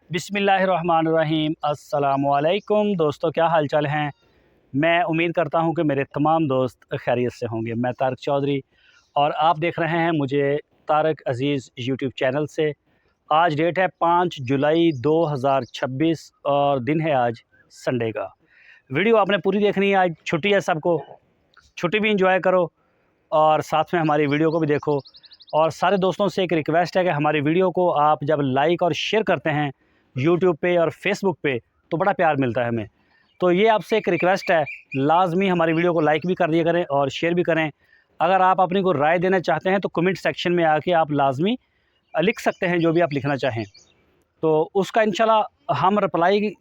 बिस्मिल्लाहिर्रहमानिर्रहीम। अस्सलामुअलैकुम दोस्तों, क्या हाल चाल हैं। मैं उम्मीद करता हूं कि मेरे तमाम दोस्त खैरियत से होंगे। मैं तारक चौधरी और आप देख रहे हैं मुझे तारक अज़ीज़ यूट्यूब चैनल से। आज डेट है 5 जुलाई 2026 और दिन है आज संडे का। वीडियो आपने पूरी देखनी है, आज छुट्टी है सबको, छुट्टी भी इंजॉय करो और साथ में हमारी वीडियो को भी देखो। और सारे दोस्तों से एक रिक्वेस्ट है कि हमारी वीडियो को आप जब लाइक और शेयर करते हैं यूट्यूब पे और फेसबुक पे तो बड़ा प्यार मिलता है हमें। तो ये आपसे एक रिक्वेस्ट है, लाजमी हमारी वीडियो को लाइक भी कर दिया करें और शेयर भी करें। अगर आप अपनी को राय देना चाहते हैं तो कमेंट सेक्शन में आके आप लाजमी लिख सकते हैं जो भी आप लिखना चाहें। तो उसका इंशाल्लाह हम रिप्लाई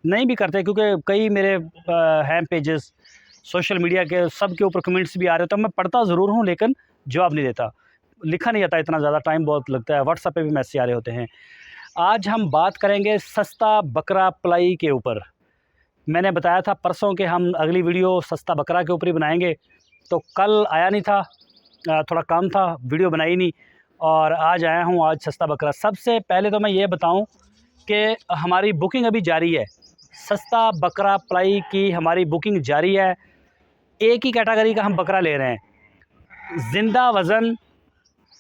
नहीं भी करते, क्योंकि कई मेरे हैं पेजेस सोशल मीडिया के, सब के ऊपर कमेंट्स भी आ रहे, तो मैं पढ़ता ज़रूर हूँ लेकिन जवाब नहीं देता, लिखा नहीं जाता, इतना ज़्यादा टाइम बहुत लगता है। व्हाट्सएप पे भी मैसेज आ रहे होते हैं। आज हम बात करेंगे सस्ता बकरा पलाई के ऊपर। मैंने बताया था परसों के हम अगली वीडियो सस्ता बकरा के ऊपर ही बनाएंगे, तो कल आया नहीं था, थोड़ा काम था, वीडियो बनाई नहीं और आज आया हूँ आज सस्ता बकरा। सबसे पहले तो मैं ये बताऊँ कि हमारी बुकिंग अभी जारी है, सस्ता बकरा पलाई की हमारी बुकिंग जारी है। एक ही कैटेगरी का हम बकरा ले रहे हैं। ज़िंदा वज़न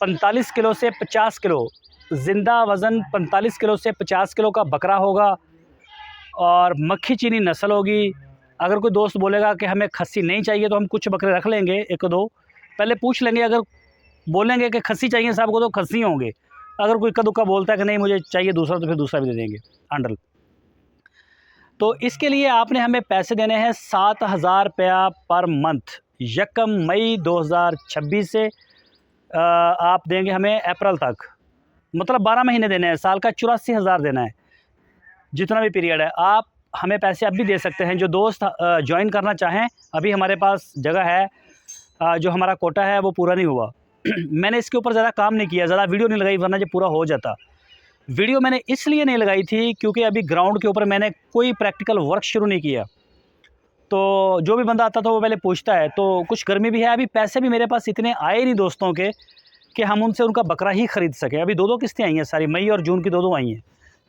45 किलो से 50 किलो, ज़िंदा वज़न 45 किलो से 50 किलो का बकरा होगा और मक्खी चीनी नस्ल होगी। अगर कोई दोस्त बोलेगा कि हमें खस्सी नहीं चाहिए तो हम कुछ बकरे रख लेंगे, एक दो पहले पूछ लेंगे। अगर बोलेंगे कि खस्सी चाहिए साहब को तो खस्सी होंगे। अगर कोई इक्का दुक्का बोलता है कि नहीं मुझे चाहिए दूसरा तो फिर दूसरा भी दे देंगे अंडल। तो इसके लिए आपने हमें पैसे देने हैं 7,000 रुपया पर मंथ। 1 मई 2026 से आप देंगे हमें अप्रैल तक, मतलब 12 महीने देने हैं, साल का 84,000 देना है, जितना भी पीरियड है। आप हमें पैसे अब भी दे सकते हैं। जो दोस्त ज्वाइन करना चाहें, अभी हमारे पास जगह है, जो हमारा कोटा है वो पूरा नहीं हुआ। मैंने इसके ऊपर ज़्यादा काम नहीं किया, ज़्यादा वीडियो नहीं लगाई, वरना जो पूरा हो जाता। वीडियो मैंने इसलिए नहीं लगाई थी क्योंकि अभी ग्राउंड के ऊपर मैंने कोई प्रैक्टिकल वर्क शुरू नहीं किया। तो जो भी बंदा आता था वो पहले पूछता है, तो कुछ गर्मी भी है, अभी पैसे भी मेरे पास इतने आए नहीं दोस्तों के कि हम उनसे उनका बकरा ही ख़रीद सकें। अभी 2-2 किस्तें आई हैं सारी, मई और जून की 2-2 आई हैं।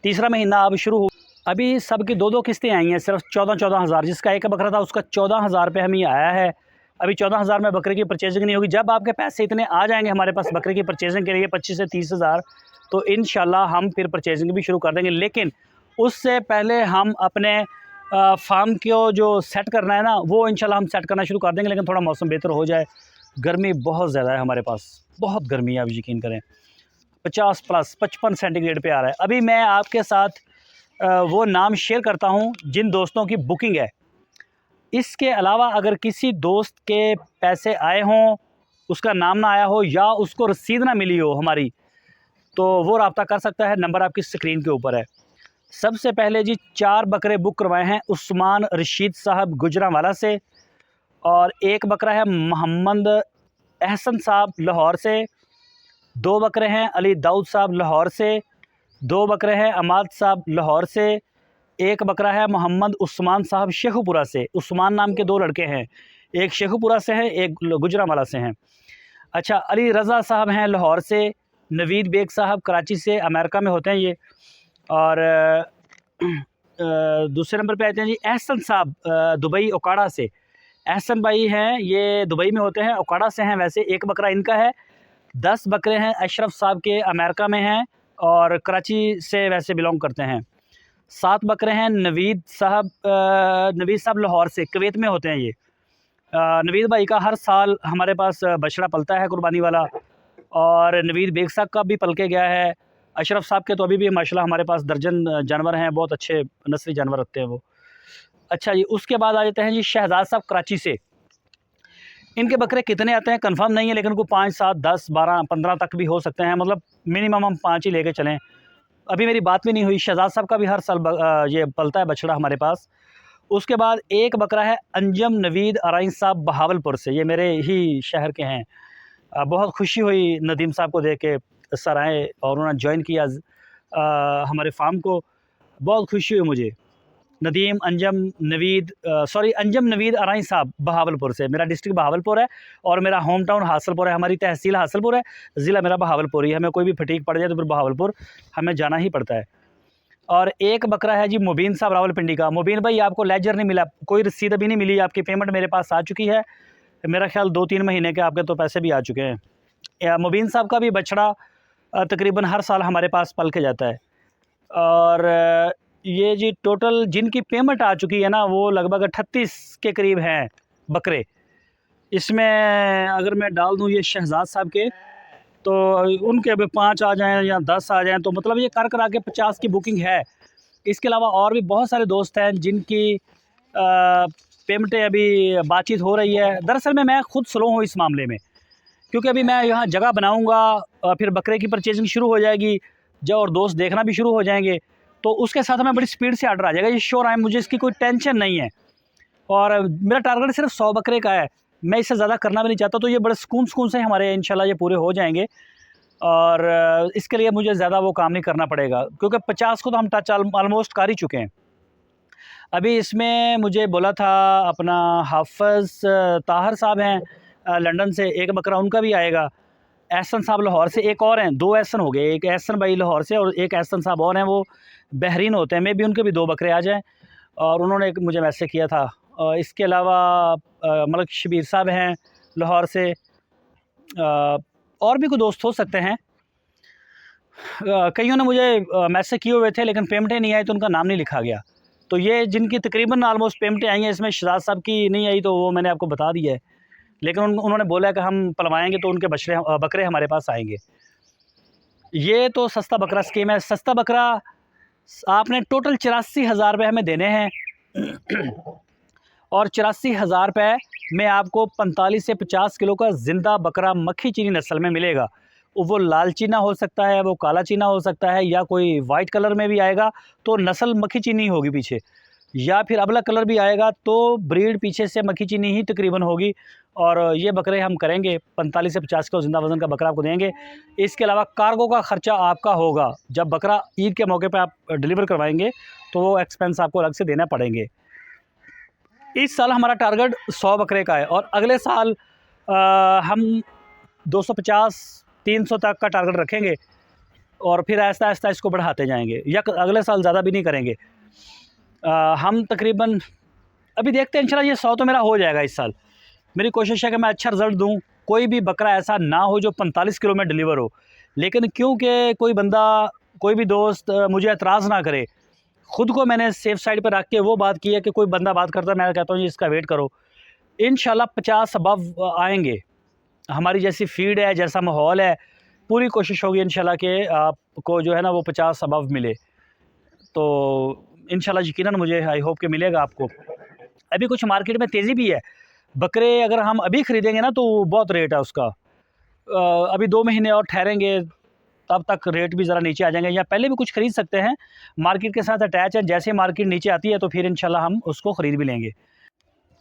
तीसरा महीना अब शुरू हो, अभी सब की 2-2 किस्तें आई हैं, सिर्फ 14-14 हज़ार। जिसका एक बकरा था उसका 14,000 रुपये हमें आया है। अभी 14,000 में बकरे की परचेजिंग नहीं होगी। जब आपके पैसे इतने आ जाएंगे हमारे पास बकरे की परचेजिंग के लिए 25 से 30 हज़ार, तो इंशाल्लाह हम फिर परचेजिंग भी शुरू कर देंगे। लेकिन उससे पहले हम अपने फार्म को जो सेट करना है ना, वो इंशाल्लाह हम सेट करना शुरू कर देंगे। लेकिन थोड़ा मौसम बेहतर हो जाए, गर्मी बहुत ज़्यादा है हमारे पास, बहुत गर्मी है, आप यकीन करें 50 प्लस 55 सेंटीग्रेड पे आ रहा है। अभी मैं आपके साथ वो नाम शेयर करता हूँ जिन दोस्तों की बुकिंग है। इसके अलावा अगर किसी दोस्त के पैसे आए हों, उसका नाम ना आया हो या उसको रसीद ना मिली हो हमारी, तो वो रब्ता कर सकता है। नंबर आपकी स्क्रीन के ऊपर है। सबसे पहले जी 4 बकरे बुक करवाए हैं उस्मान रशीद साहब गुजरांवाला से, और एक बकरा है मोहम्मद एहसन साहब लाहौर से, 2 बकरे हैं अली दाऊद साहब लाहौर से, 2 बकरे हैं अमाद साहब लाहौर से, एक बकरा है मोहम्मद उस्मान साहब शेखुपुरा से। उस्मान नाम के 2 लड़के हैं, एक शेखुपुरा से हैं, एक गुजरांवाला से हैं। अच्छा, अली रज़ा साहब हैं लाहौर से, नवीद बेग साहब कराची से, अमेरिका में होते हैं ये। और दूसरे नंबर पे आते हैं जी एहसन साहब दुबई ओकाड़ा से। एहसन भाई हैं, ये दुबई में होते हैं, ओकाड़ा से हैं। वैसे एक बकरा इनका है। 10 बकरे हैं अशरफ साहब के, अमेरिका में हैं और कराची से वैसे बिलोंग करते हैं। 7 बकरे हैं नवीद साहब लाहौर से, कुवैत में होते हैं ये। नवीद भाई का हर साल हमारे पास बछड़ा पलता है कुर्बानी वाला, और नवीद बेग साहब का भी पल के गया है। अशरफ साहब के तो अभी भी माशाल्लाह हमारे पास दर्जन जानवर हैं, बहुत अच्छे नस्ली जानवर रखते हैं वो। अच्छा जी, उसके बाद आ जाते हैं जी शहजाद साहब कराची से। इनके बकरे कितने आते हैं कंफर्म नहीं है, लेकिन को 5, 7, 10, 12, 15 तक भी हो सकते हैं, मतलब मिनिमम हम 5 ही लेके चलें। अभी मेरी बात भी नहीं हुई। शहजाद साहब का भी हर साल ये पलता है बछड़ा हमारे पास। उसके बाद एक बकरा है अंजम नवीद अराइन साहब बहावलपुर से, ये मेरे ही शहर के हैं। बहुत खुशी हुई नदीम साहब को देख के, सर आए और उन्होंने ज्वाइन किया हमारे फार्म को, बहुत खुशी हुई मुझे। अंजम नवीद अराइन साहब बहावलपुर से। मेरा डिस्ट्रिक्ट बहावलपुर है और मेरा होम टाउन हासलपुर है, हमारी तहसील हासलपुर है, ज़िला मेरा बहावलपुर ही। हमें कोई भी फटीक पड़ जाए तो फिर बहावलपुर हमें जाना ही पड़ता है। और एक बकरा है जी मुबीन साहब रावलपिंडी का। मुबीन भाई आपको लेजर नहीं मिला, कोई रसीद अभी नहीं मिली, आपकी पेमेंट मेरे पास आ चुकी है। मेरा ख्याल 2-3 महीने के आपके तो पैसे भी आ चुके हैं। मुबीन साहब का भी बछड़ा तकरीबन हर साल हमारे पास पल के जाता है। और ये जी टोटल जिनकी पेमेंट आ चुकी है ना, वो लगभग 38 के करीब हैं बकरे। इसमें अगर मैं डाल दूँ ये शहजाद साहब के, तो उनके अभी 5 आ जाएँ या 10 आ जाएँ, तो मतलब ये कर करा के 50 की बुकिंग है। इसके अलावा और भी बहुत सारे दोस्त हैं जिनकी पेमेंटें अभी बातचीत हो रही है। दरअसल में मैं खुद स्लो हूँ इस मामले में, क्योंकि अभी मैं यहाँ जगह बनाऊँगा, फिर बकरे की परचेजिंग शुरू हो जाएगी जो, और दोस्त देखना भी शुरू हो जाएंगे, तो उसके साथ हमें बड़ी स्पीड से ऑर्डर आ जाएगा। ये श्योर है, मुझे इसकी कोई टेंशन नहीं है। और मेरा टारगेट सिर्फ 100 बकरे का है, मैं इससे ज़्यादा करना भी नहीं चाहता। तो ये बड़े सुकून से हमारे इंशाल्लाह ये पूरे हो जाएंगे, और इसके लिए मुझे ज़्यादा वो काम नहीं करना पड़ेगा, क्योंकि 50 को तो हम टच ऑलमोस्ट कर ही चुके हैं। अभी इसमें मुझे बोला था अपना हाफ़िज़ ताहर साहब हैं लंदन से, एक बकरा उनका भी आएगा। एहसन साहब लाहौर से, एक और हैं, 2 एहसन हो गए, एक एहसन भाई लाहौर से और एक एहसन साहब और हैं, वो बहरीन होते हैं। मे भी उनके भी 2 बकरे आ जाएँ, और उन्होंने एक मुझे मैसेज किया था। इसके अलावा मलिक शबीर साहब हैं लाहौर से, और भी कोई दोस्त हो सकते हैं। कईयों ने मुझे मैसेज किए हुए थे लेकिन पेमेंटें नहीं आई, तो उनका नाम नहीं लिखा गया। तो ये जिनकी तकरीबन ऑलमोस्ट पेमेंटें आई हैं, इसमें शहजाद साहब की नहीं आई, तो वो मैंने आपको बता दिया है। लेकिन उन्होंने बोला कि हम पलवाएँगे तो उनके बकरे हमारे पास आएँगे। ये तो सस्ता बकरा स्कीम है। सस्ता बकरा आपने टोटल 84,000 रुपये हमें देने हैं और 84,000 रुपये में आपको 45 से 50 किलो का ज़िंदा बकरा मक्खी चीनी नस्ल में मिलेगा। वो लाल चीना हो सकता है, वो काला चीना हो सकता है, या कोई वाइट कलर में भी आएगा तो नस्ल मक्खी चीनी होगी पीछे, या फिर अबला कलर भी आएगा तो ब्रीड पीछे से मक्खी चीनी ही तकरीबन होगी। और ये बकरे हम करेंगे 45 से 50 किलो ज़िंदा वज़न का बकरा आपको देंगे। इसके अलावा कार्गो का ख़र्चा आपका होगा। जब बकरा ईद के मौके पे आप डिलीवर करवाएंगे तो वो एक्सपेंस आपको अलग से देना पड़ेंगे। इस साल हमारा टारगेट 100 बकरे का है, और अगले साल हम 250-300 तक का टारगेट रखेंगे, और फिर आहिस्ता आहिस्ता इसको बढ़ाते जाएंगे, या अगले साल ज़्यादा भी नहीं करेंगे। हम तकरीबन अभी देखते हैं, इंशाल्लाह ये 100 तो मेरा हो जाएगा इस साल। मेरी कोशिश है कि मैं अच्छा रिज़ल्ट दूँ, कोई भी बकरा ऐसा ना हो जो 45 किलो में डिलीवर हो। लेकिन क्योंकि कोई बंदा, कोई भी दोस्त मुझे एतराज़ ना करे, ख़ुद को मैंने सेफ़ साइड पर रख के वो बात की है कि कोई बंदा बात करता है, मैं कहता हूँ जी इसका वेट करो। इंशाल्लाह 50 अबव आएँगे। हमारी जैसी फ़ीड है, जैसा माहौल है, पूरी कोशिश होगी इंशाल्लाह कि आपको जो है ना वो 50 अबव मिले। तो इंशाल्लाह यकीनन मुझे आई होप कि मिलेगा आपको। अभी कुछ मार्केट में तेज़ी भी है। बकरे अगर हम अभी ख़रीदेंगे ना तो बहुत रेट है उसका। अभी 2 महीने और ठहरेंगे तब तक रेट भी ज़रा नीचे आ जाएंगे, या पहले भी कुछ ख़रीद सकते हैं, मार्केट के साथ अटैच है। जैसे मार्केट नीचे आती है तो फिर इंशाल्लाह हम उसको ख़रीद भी लेंगे।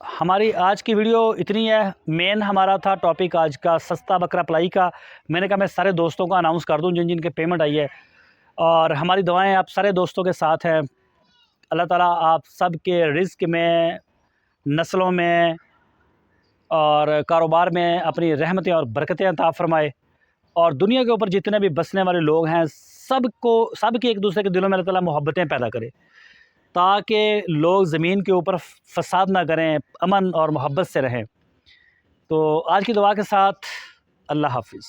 हमारी आज की वीडियो इतनी है। मेन हमारा था टॉपिक आज का सस्ता बकरा पलाई का। मैंने कहा मैं सारे दोस्तों को अनाउंस कर दूं जिन जिनके पेमेंट आई है, और हमारी दुआएं आप सारे दोस्तों के साथ हैं। अल्लाह ताला आप सब के रिज़्क़ में, नस्लों में और कारोबार में अपनी रहमतें और बरकतें अता फ़रमाए, और दुनिया के ऊपर जितने भी बसने वाले लोग हैं सबके एक दूसरे के दिलों में अल्लाह ताला मोहब्बतें पैदा करे, ताकि लोग ज़मीन के ऊपर फ़साद ना करें, अमन और मोहब्बत से रहें। तो आज की दुआ के साथ अल्लाह हाफ़िज़।